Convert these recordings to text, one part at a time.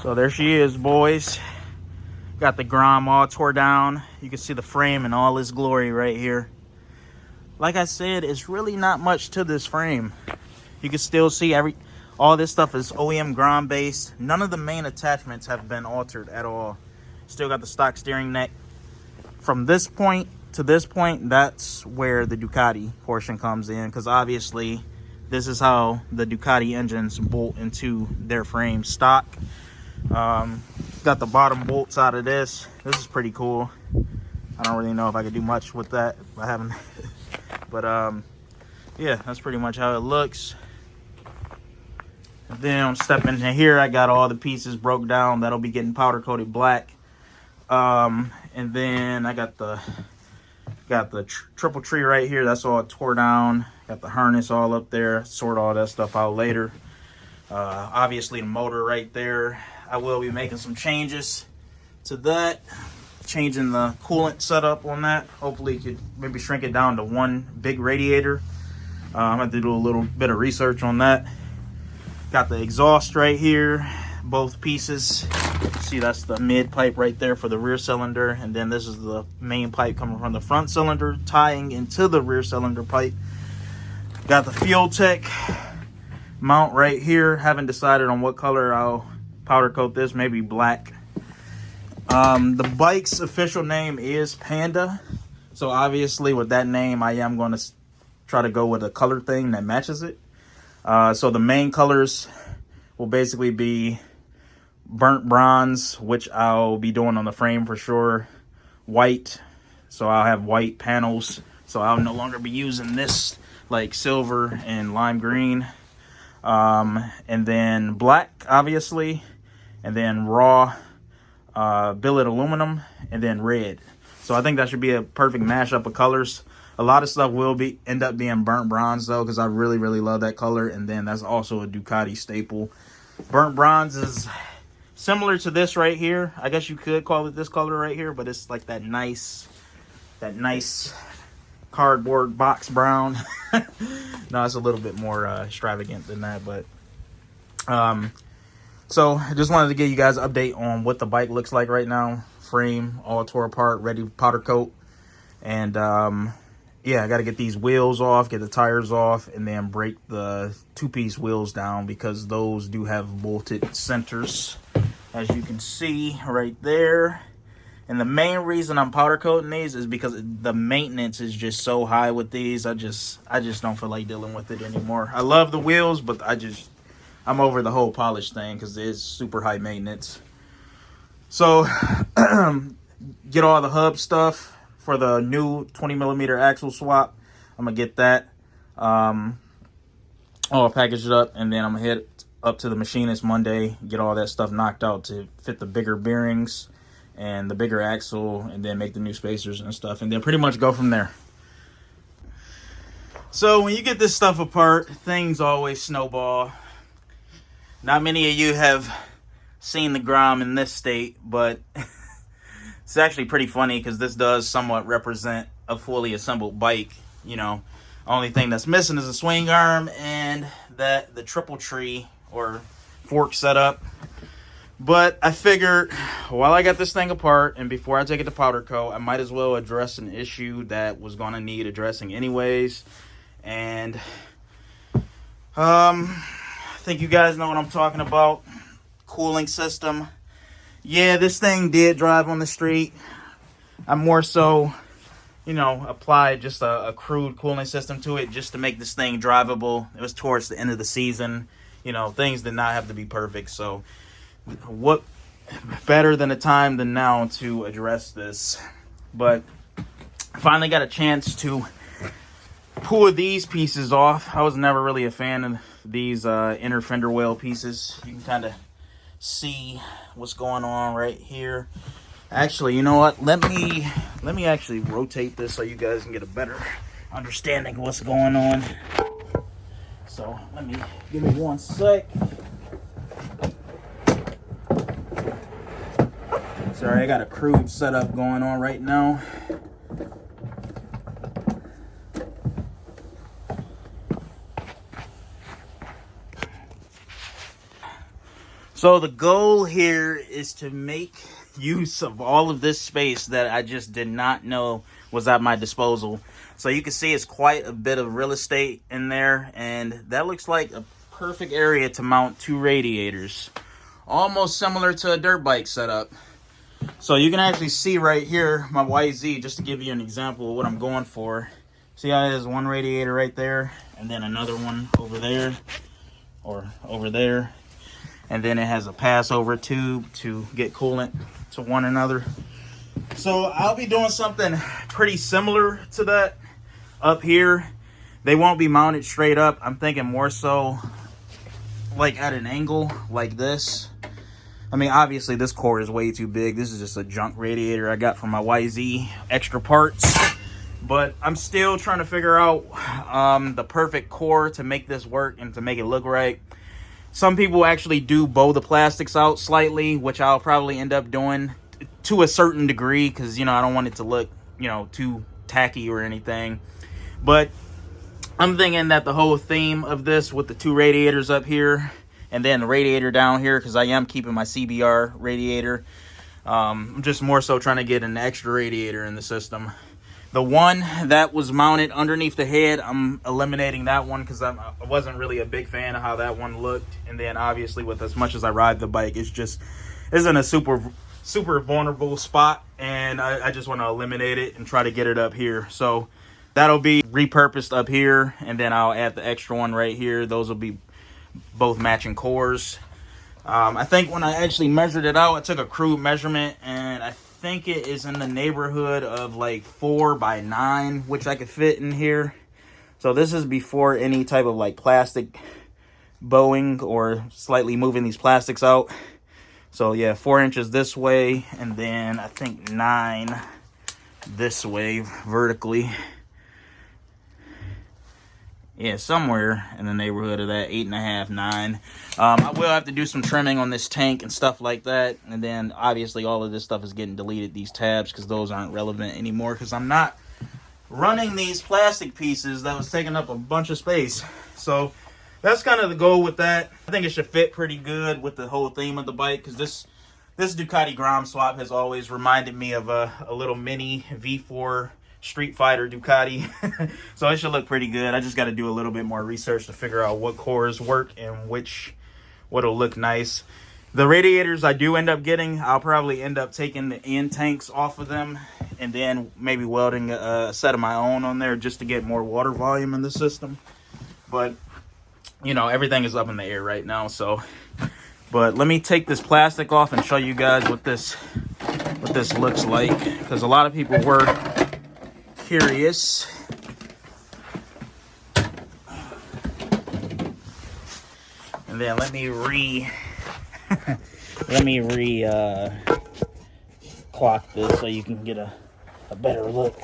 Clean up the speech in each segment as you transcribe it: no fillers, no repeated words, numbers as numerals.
So there she is, boys. Got the Grom all tore down. You can see the frame in all its glory right here. Like I said, it's really not much to this frame. You can still see all this stuff is OEM Grom based. None of the main attachments have been altered at all. Still got the stock steering neck. From this point to this point, that's where the Ducati portion comes in, because obviously this is how the Ducati engines bolt into their frame stock. Got the bottom bolts out of this. This is pretty cool. I don't really know if I could do much with that. I haven't. But yeah, that's pretty much how it looks. And then I'm stepping in here. I got all the pieces broke down. That'll be getting powder coated black. And then I got the triple tree right here. That's all tore down. Got the harness all up there. Sort all that stuff out later. Obviously the motor right there. I will be making some changes to that. Changing the coolant setup on that. Hopefully you could maybe shrink it down to one big radiator. I'm going to do a little bit of research on that. Got the exhaust right here. Both pieces. See, that's the mid pipe right there for the rear cylinder. And then this is the main pipe coming from the front cylinder, tying into the rear cylinder pipe. Got the Fuel Tech mount right here. Haven't decided on what color I'll powder coat this. Maybe black. The bike's official name is Panda. So obviously with that name, I am going to try to go with a color thing that matches it. So the main colors will basically be burnt bronze, which I'll be doing on the frame for sure. White, so I'll have white panels. So I'll no longer be using this like silver and lime green. And then black, obviously. And then raw billet aluminum, and then red. So I think that should be a perfect mashup of colors. A lot of stuff will end up being burnt bronze though, because I really love that color. And then that's also a Ducati staple. Burnt bronze is similar to this right here. I guess you could call it this color right here, but it's like that nice cardboard box brown. No, it's a little bit more extravagant than that, but so I just wanted to give you guys an update on what the bike looks like right now. Frame all tore apart, ready to powder coat. And yeah, I got to get these wheels off, get the tires off, and then break the two-piece wheels down, because those do have bolted centers, as you can see right there. And the main reason I'm powder coating these is because the maintenance is just so high with these. I just don't feel like dealing with it anymore. I love the wheels, but I'm over the whole polish thing because it's super high maintenance. So get all the hub stuff for the new 20mm axle swap. I'm gonna get that all packaged up, and then I'm gonna head up to the machinist Monday, get all that stuff knocked out to fit the bigger bearings and the bigger axle, and then make the new spacers and stuff, and then pretty much go from there. So when you get this stuff apart, things always snowball. Not many of you have seen the Grom in this state, but it's actually pretty funny because this does somewhat represent a fully assembled bike. You know, only thing that's missing is a swing arm and the triple tree or fork setup. But I figured while I got this thing apart and before I take it to powder coat, I might as well address an issue that was going to need addressing anyways. And I think you guys know what I'm talking about. Cooling system. Yeah, this thing did drive on the street. I more so, you know, applied just a crude cooling system to it just to make this thing drivable. It was towards the end of the season. You know, things did not have to be perfect. So what better than a time than now to address this? But I finally got a chance to pull these pieces off. I was never really a fan of these inner fender well pieces. You can kind of see what's going on right here. Actually, you know what? Let me actually rotate this so you guys can get a better understanding of what's going on. So give me one sec. Sorry, I got a crude setup going on right now. So the goal here is to make use of all of this space that I just did not know was at my disposal. So you can see it's quite a bit of real estate in there, and that looks like a perfect area to mount 2 radiators. Almost similar to a dirt bike setup. So you can actually see right here my YZ, just to give you an example of what I'm going for. See how there's one radiator right there, and then another one over there, or over there. And then it has a passover tube to get coolant to one another. So I'll be doing something pretty similar to that up here. They won't be mounted straight up. I'm thinking more so like at an angle like this. I mean, obviously this core is way too big. This is just a junk radiator I got from my YZ extra parts. But I'm still trying to figure out the perfect core to make this work and to make it look right. Some people actually do bow the plastics out slightly, which I'll probably end up doing to a certain degree because, you know, I don't want it to look, you know, too tacky or anything. But I'm thinking that the whole theme of this with the 2 radiators up here and then the radiator down here, because I am keeping my CBR radiator. I'm just more so trying to get an extra radiator in the system. The one that was mounted underneath the head, I'm eliminating that one because I wasn't really a big fan of how that one looked. And then obviously with as much as I ride the bike, it's just isn't a super vulnerable spot. And I just want to eliminate it and try to get it up here. So that'll be repurposed up here. And then I'll add the extra one right here. Those will be both matching cores. I think when I actually measured it out, I took a crude measurement, and I think it is in the neighborhood of like 4 by 9, which I could fit in here. So this is before any type of like plastic bowing or slightly moving these plastics out. So yeah, 4 inches this way, and then I think 9 this way vertically. Yeah, somewhere in the neighborhood of that, 8.5, 9. I will have to do some trimming on this tank and stuff like that. And then obviously all of this stuff is getting deleted, these tabs, because those aren't relevant anymore. Because I'm not running these plastic pieces that was taking up a bunch of space. So that's kind of the goal with that. I think it should fit pretty good with the whole theme of the bike. Because this Ducati Grom swap has always reminded me of a little mini V4 Street Fighter Ducati. So it should look pretty good. I just got to do a little bit more research to figure out what cores work and what'll look nice. The radiators I do end up getting, I'll probably end up taking the end tanks off of them and then maybe welding a set of my own on there just to get more water volume in the system. But you know, everything is up in the air right now. So but let me take this plastic off and show you guys what this looks like, because a lot of people were curious. And then let me clock this so you can get a better look.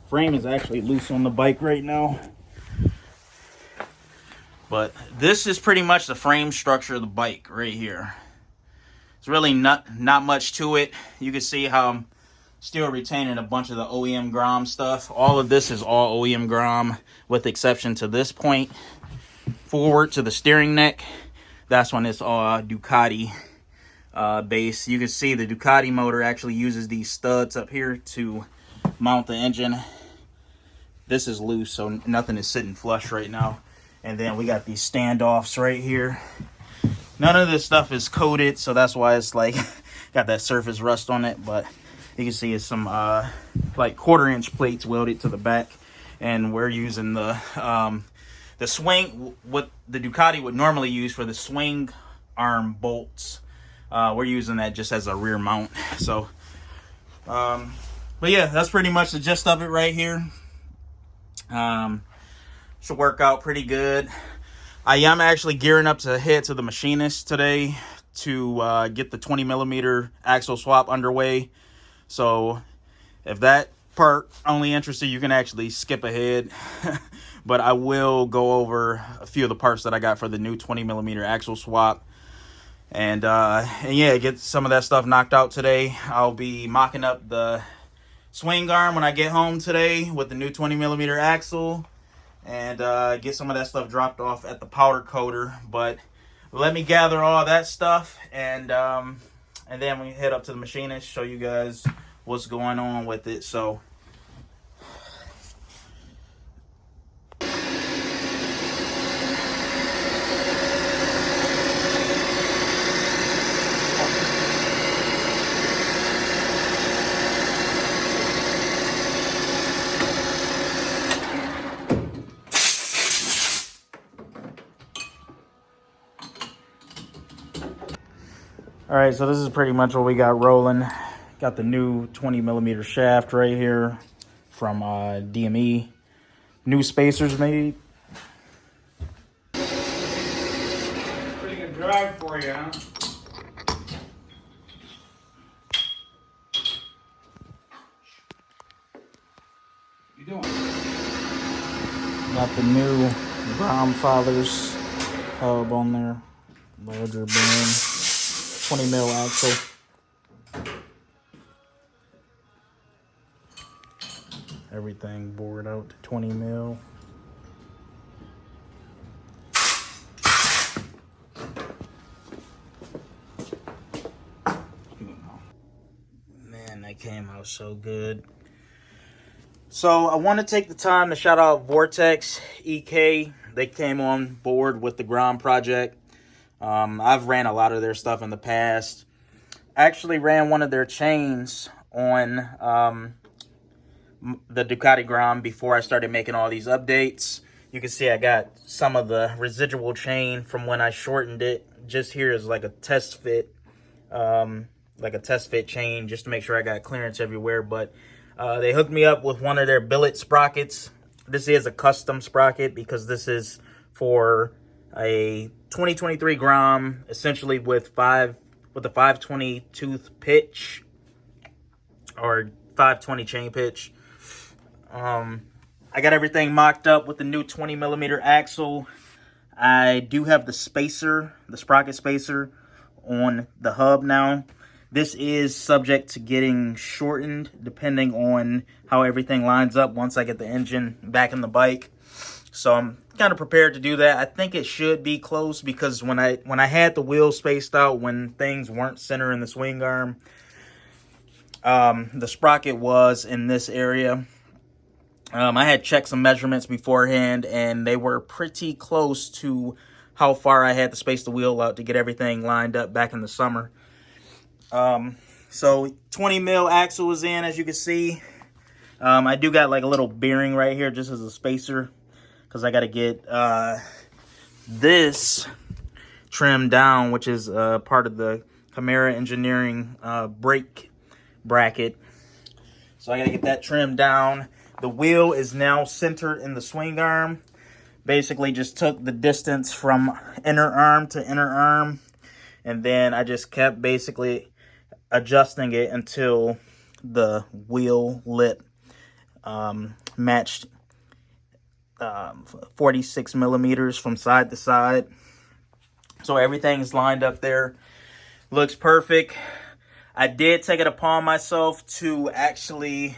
Frame is actually loose on the bike right now. But this is pretty much the frame structure of the bike right here. It's really not much to it. You can see how I'm still retaining a bunch of the OEM Grom stuff. All of this is all OEM Grom, with the exception to this point forward to the steering neck. That's when it's all Ducati base. You can see the Ducati motor actually uses these studs up here to mount the engine. This is loose, so nothing is sitting flush right now. And then we got these standoffs right here. None of this stuff is coated, so that's why it's like got that surface rust on it. But you can see it's some like 1/4-inch plates welded to the back, and we're using the swing, what the Ducati would normally use for the swing arm bolts. We're using that just as a rear mount. So, but yeah, that's pretty much the gist of it right here. Should work out pretty good. I am actually gearing up to head to the machinist today to get the 20mm axle swap underway. So if that part only interested, you can actually skip ahead. But I will go over a few of the parts that I got for the new 20mm axle swap. And yeah, get some of that stuff knocked out today. I'll be mocking up the Swingarm when I get home today with the new 20mm axle, and get some of that stuff dropped off at the powder coater. But let me gather all that stuff, and then we head up to the machinist, show you guys what's going on with it. So all right, so this is pretty much what we got rolling. Got the new 20mm shaft right here from DME. New spacers made. Pretty good drive for you, huh? You doing? Got the new Grom Fathers hub on there. Larger bearing. 20mm axle. Everything bored out to 20mm. Man, that came out so good. So I want to take the time to shout out Vortex EK. They came on board with the Grom project. I've ran a lot of their stuff in the past. I actually ran one of their chains on the DUCATI Grom before I started making all these updates. You can see I got some of the residual chain from when I shortened it. Just here is like a test fit, chain, just to make sure I got clearance everywhere. But they hooked me up with one of their billet sprockets. This is a custom sprocket because this is for a 2023 Grom, essentially with a 520 tooth pitch or 520 chain pitch. I got everything mocked up with the new 20mm axle. I do have the spacer, the sprocket spacer on the hub now. This is subject to getting shortened depending on how everything lines up once I get the engine back in the bike. So I'm kind of prepared to do that. I think it should be close because when I had the wheels spaced out, when things weren't centering the swing arm, the sprocket was in this area. I had checked some measurements beforehand, and they were pretty close to how far I had to space the wheel out to get everything lined up back in the summer. So 20mm axle is in, as you can see. I do got like a little bearing right here just as a spacer, because I got to get this trimmed down, which is part of the Camara Engineering brake bracket. So I got to get that trimmed down. The wheel is now centered in the swing arm. Basically just took the distance from inner arm to inner arm, and then I just kept basically adjusting it until the wheel lip matched 46mm from side to side. So everything is lined up there. Looks perfect. I did take it upon myself to actually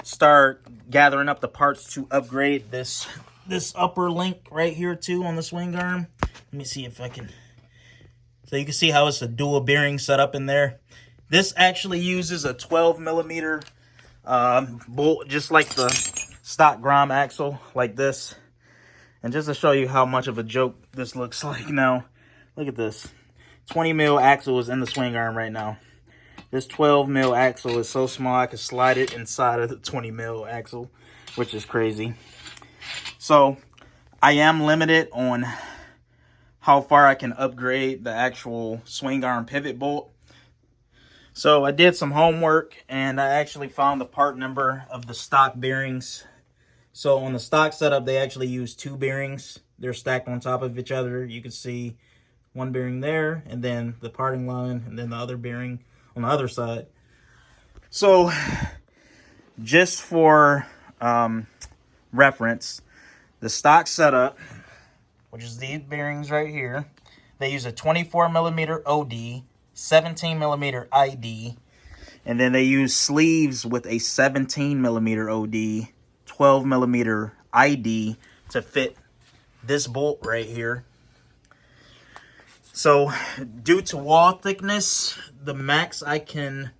start gathering up the parts to upgrade this upper link right here too on the swing arm. Let me see if I can. So you can see how it's a dual bearing setup in there. This actually uses a 12mm bolt, just like the stock Grom axle, like this. And just to show you how much of a joke this looks like now, look at this. 20mm axle is in the swing arm right now. This 12mm axle is so small I can slide it inside of the 20mm axle, which is crazy. So I am limited on how far I can upgrade the actual swing arm pivot bolt. So I did some homework, and I actually found the part number of the stock bearings. So on the stock setup, they actually use two bearings. They're stacked on top of each other. You can see one bearing there, and then the parting line, and then the other bearing on the other side. So just for reference, the stock setup, which is these bearings right here, They use a 24 millimeter OD, 17 millimeter ID, and then they use sleeves with a 17 millimeter OD, 12 millimeter ID to fit this bolt right here. So due to wall thickness, the max I can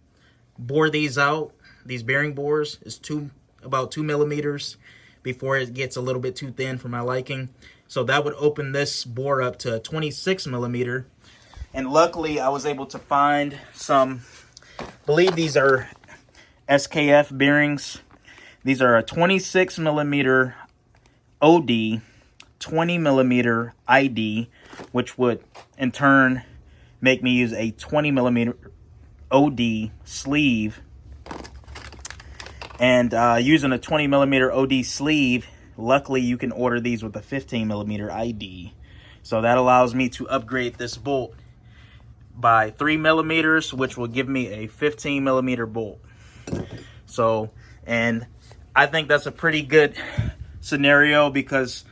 bore these out, these bearing bores, is about 2 millimeters before it gets a little bit too thin for my liking. So that would open this bore up to 26 millimeter. And luckily I was able to find some, I believe these are SKF bearings. These are a 26 millimeter OD, 20 millimeter ID, which would in turn make me use a 20 millimeter OD sleeve. And using a 20 millimeter OD sleeve, luckily you can order these with a 15 millimeter ID. So that allows me to upgrade this bolt by 3 millimeters, which will give me a 15 millimeter bolt. So, and I think that's a pretty good scenario, because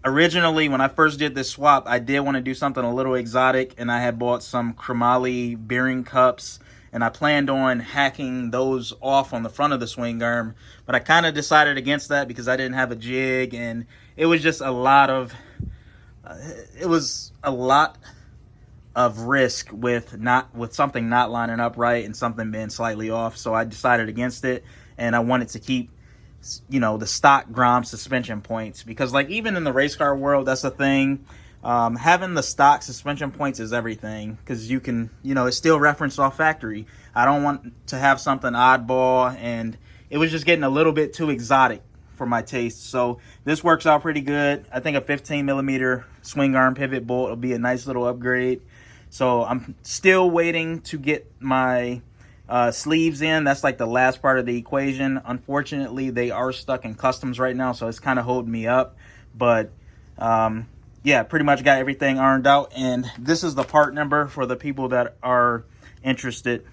originally when I first did this swap, I did want to do something a little exotic, and I had bought some chromoly bearing cups, and I planned on hacking those off on the front of the swing arm, but I kind of decided against that because I didn't have a jig, and it was just a lot of risk with something not lining up right and something being slightly off. So I decided against it, and I wanted to keep, you know, the stock Grom suspension points, because like even in the race car world, that's a thing. Having the stock suspension points is everything, because you can, you know, it's still referenced off factory. I don't want to have something oddball, and it was just getting a little bit too exotic for my taste. So this works out pretty good. I think a 15 millimeter swing arm pivot bolt will be a nice little upgrade. So I'm still waiting to get my sleeves in. That's like the last part of the equation. Unfortunately, they are stuck in customs right now, so it's kind of holding me up. But yeah, pretty much got everything ironed out, and this is the part number for the people that are interested.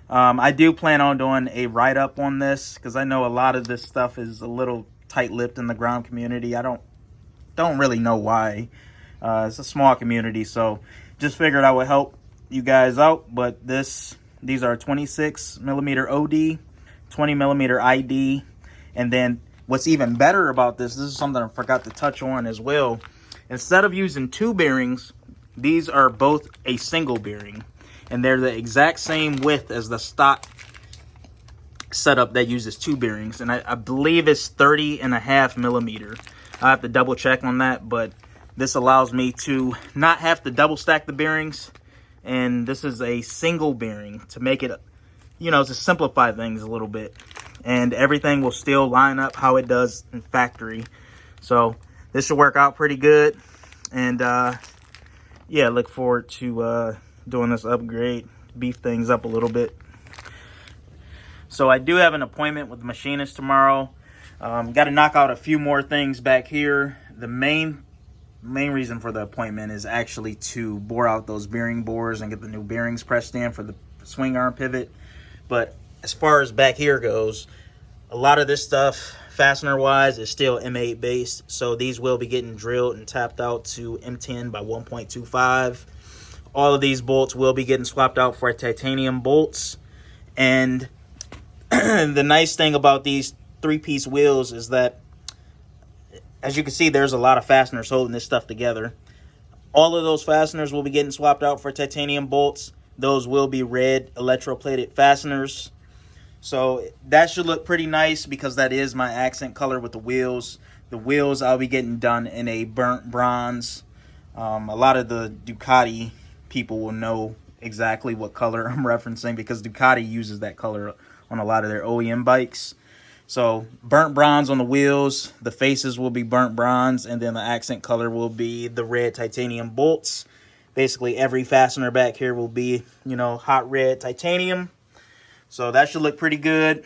I do plan on doing a write-up on this, because I know a lot of this stuff is a little tight-lipped in the Grom community. I don't really know why. It's a small community, so just figured I would help you guys out. But these are 26 millimeter OD, 20 millimeter ID, and then what's even better about this is something I forgot to touch on as well. Instead of using two bearings, these are both a single bearing, and they're the exact same width as the stock setup that uses two bearings, and I believe it's 30.5 millimeter. I have to double check on that, but this allows me to not have to double stack the bearings, and this is a single bearing to make it, you know, to simplify things a little bit, and everything will still line up how it does in factory. So this should work out pretty good, and yeah, look forward to doing this upgrade, beef things up a little bit. So I do have an appointment with the machinist tomorrow. Got to knock out a few more things back here. The main reason for the appointment is actually to bore out those bearing bores and get the new bearings pressed in for the swing arm pivot. But as far as back here goes, a lot of this stuff, fastener wise, is still M8 based, so these will be getting drilled and tapped out to M10 by 1.25. All of these bolts will be getting swapped out for titanium bolts. And the nice thing about these 3-piece wheels is that, as you can see, there's a lot of fasteners holding this stuff together. All of those fasteners will be getting swapped out for titanium bolts. Those will be red electroplated fasteners. So that should look pretty nice, because that is my accent color with the wheels. The wheels I'll be getting done in a burnt bronze. A lot of the Ducati people will know exactly what color I'm referencing, because Ducati uses that color on a lot of their OEM bikes. So burnt bronze on the wheels, the faces will be burnt bronze, and then the accent color will be the red titanium bolts. Basically every fastener back here will be, you know, hot red titanium. So that should look pretty good.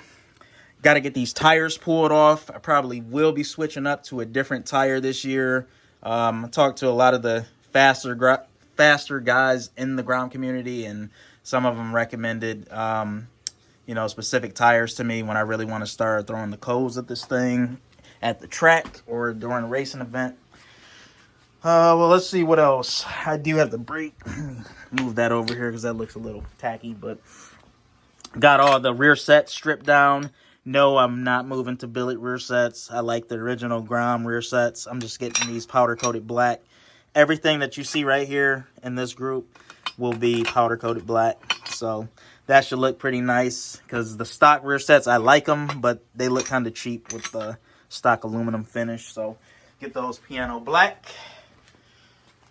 Got to get these tires pulled off. I probably will be switching up to a different tire this year. I talked to a lot of the faster guys in the Grom community, and some of them recommended you know, specific tires to me when I really want to start throwing the coals at this thing at the track or during a racing event. Well, let's see what else. I do have the brake. Move that over here because that looks a little tacky, but got all the rear sets stripped down. No, I'm not moving to billet rear sets. I like the original Grom rear sets. I'm just getting these powder coated black. Everything that you see right here in this group will be powder coated black. So that should look pretty nice because the stock rear sets, I like them, but they look kind of cheap with the stock aluminum finish. So get those piano black.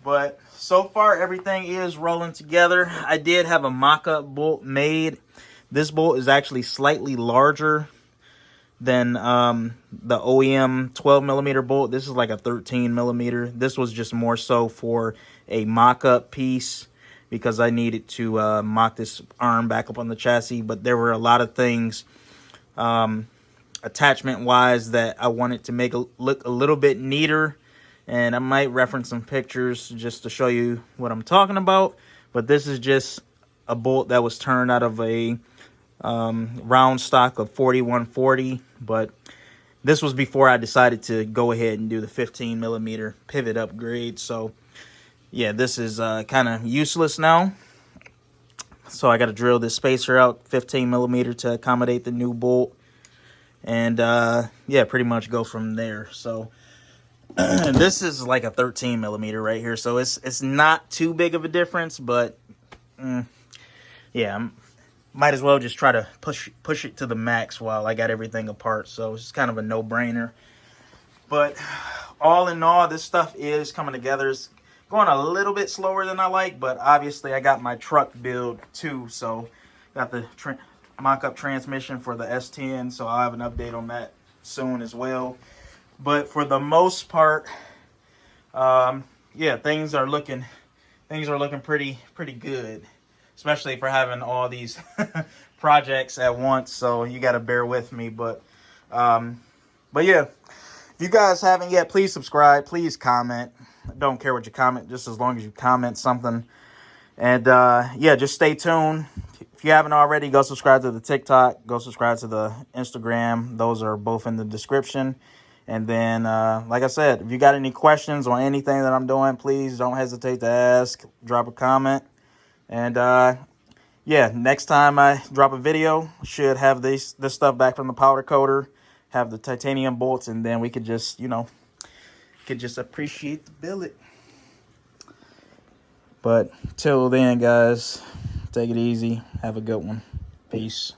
But so far, everything is rolling together. I did have a mock-up bolt made. This bolt is actually slightly larger than the OEM 12 millimeter bolt. This is like a 13 millimeter. This was just more so for a mock-up piece because I needed to mock this arm back up on the chassis. But there were a lot of things attachment-wise that I wanted to make look a little bit neater. And I might reference some pictures just to show you what I'm talking about. But this is just a bolt that was turned out of a round stock of 4140. But this was before I decided to go ahead and do the 15 millimeter pivot upgrade. So yeah, this is kind of useless now. So I got to drill this spacer out 15 millimeter to accommodate the new bolt. And yeah, pretty much go from there. So this is like a 13 millimeter right here, so it's not too big of a difference, but yeah, might as well just try to push it to the max while I got everything apart. So it's kind of a no-brainer. But all in all, this stuff is coming together. It's going a little bit slower than I like, but obviously I got my truck build too, so got the mock-up transmission for the S10, so I'll have an update on that soon as well. But for the most part, yeah, things are looking pretty good, especially for having all these projects at once. So you got to bear with me. But yeah, if you guys haven't yet, please subscribe. Please comment. I don't care what you comment, just as long as you comment something. And yeah, just stay tuned. If you haven't already, go subscribe to the TikTok. Go subscribe to the Instagram. Those are both in the description. And then, like I said, if you got any questions on anything that I'm doing, please don't hesitate to ask. Drop a comment. And, yeah, next time I drop a video, should have this stuff back from the powder coater, have the titanium bolts, and then we could just, you know, appreciate the billet. But till then, guys, take it easy. Have a good one. Peace.